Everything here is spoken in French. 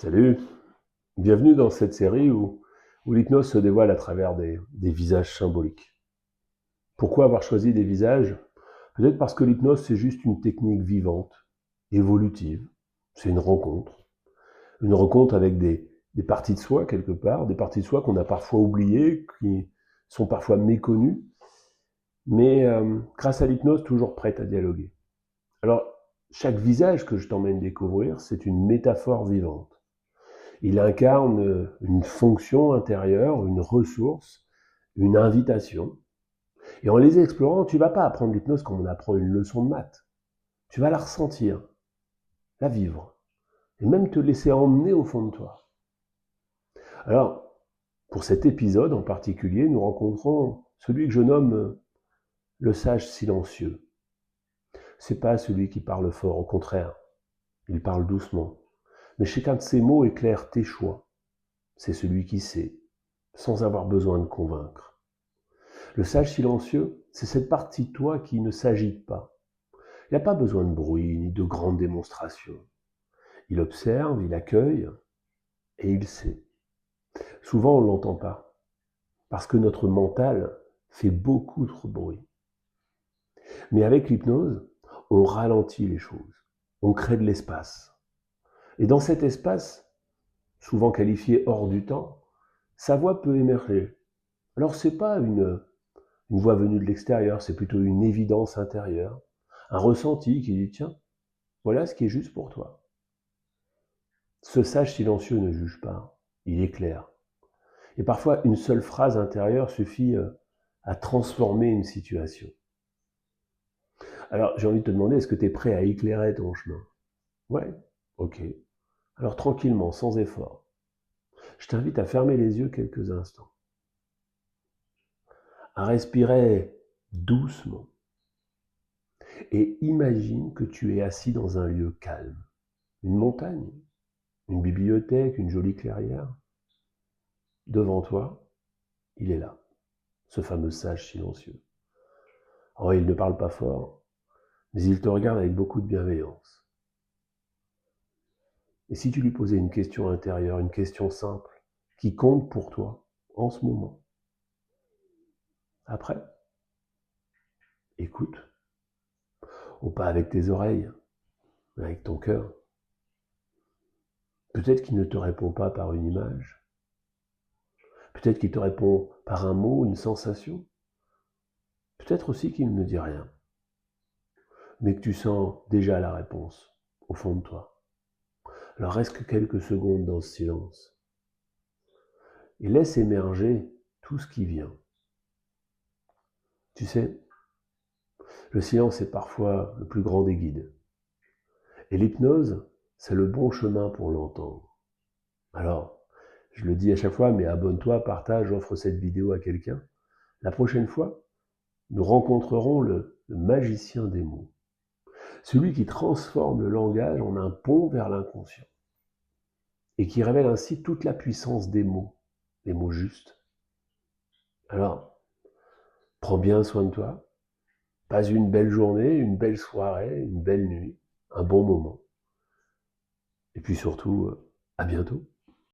Salut, bienvenue dans cette série où l'hypnose se dévoile à travers des visages symboliques. Pourquoi avoir choisi des visages? Peut-être parce que l'hypnose, c'est juste une technique vivante, évolutive. C'est une rencontre avec des parties de soi quelque part, des parties de soi qu'on a parfois oubliées, qui sont parfois méconnues, mais grâce à l'hypnose, toujours prête à dialoguer. Alors, chaque visage que je t'emmène découvrir, c'est une métaphore vivante. Il incarne une fonction intérieure, une ressource, une invitation. Et en les explorant, tu ne vas pas apprendre l'hypnose comme on apprend une leçon de maths. Tu vas la ressentir, la vivre, et même te laisser emmener au fond de toi. Alors, pour cet épisode en particulier, nous rencontrons celui que je nomme le sage silencieux. C'est pas celui qui parle fort, au contraire, il parle doucement. Mais chacun de ses mots éclaire tes choix. C'est celui qui sait, sans avoir besoin de convaincre. Le sage silencieux, c'est cette partie de toi qui ne s'agite pas. Il n'a pas besoin de bruit ni de grandes démonstrations. Il observe, il accueille et il sait. Souvent, on ne l'entend pas parce que notre mental fait beaucoup trop de bruit. Mais avec l'hypnose, on ralentit les choses, on crée de l'espace. Et dans cet espace, souvent qualifié hors du temps, sa voix peut émerger. Alors c'est pas une voix venue de l'extérieur, c'est plutôt une évidence intérieure, un ressenti qui dit tiens, voilà ce qui est juste pour toi. Ce sage silencieux ne juge pas, il éclaire. Et parfois, une seule phrase intérieure suffit à transformer une situation. Alors, j'ai envie de te demander, est-ce que tu es prêt à éclairer ton chemin? Ouais, ok. Alors, tranquillement, sans effort, je t'invite à fermer les yeux quelques instants, à respirer doucement, et imagine que tu es assis dans un lieu calme, une montagne, une bibliothèque, une jolie clairière. Devant toi, il est là, ce fameux sage silencieux. Oh, il ne parle pas fort, mais il te regarde avec beaucoup de bienveillance. Et si tu lui posais une question intérieure, une question simple, qui compte pour toi en ce moment, après, écoute, ou pas avec tes oreilles, mais avec ton cœur. Peut-être qu'il ne te répond pas par une image, peut-être qu'il te répond par un mot, une sensation, peut-être aussi qu'il ne dit rien, mais que tu sens déjà la réponse au fond de toi. Alors reste quelques secondes dans ce silence et laisse émerger tout ce qui vient. Tu sais, le silence est parfois le plus grand des guides. Et l'hypnose, c'est le bon chemin pour l'entendre. Alors, je le dis à chaque fois, mais abonne-toi, partage, offre cette vidéo à quelqu'un. La prochaine fois, nous rencontrerons le magicien des mots. Celui qui transforme le langage en un pont vers l'inconscient. Et qui révèle ainsi toute la puissance des mots, les mots justes. Alors, prends bien soin de toi. Passe une belle journée, une belle soirée, une belle nuit, un bon moment. Et puis surtout, à bientôt.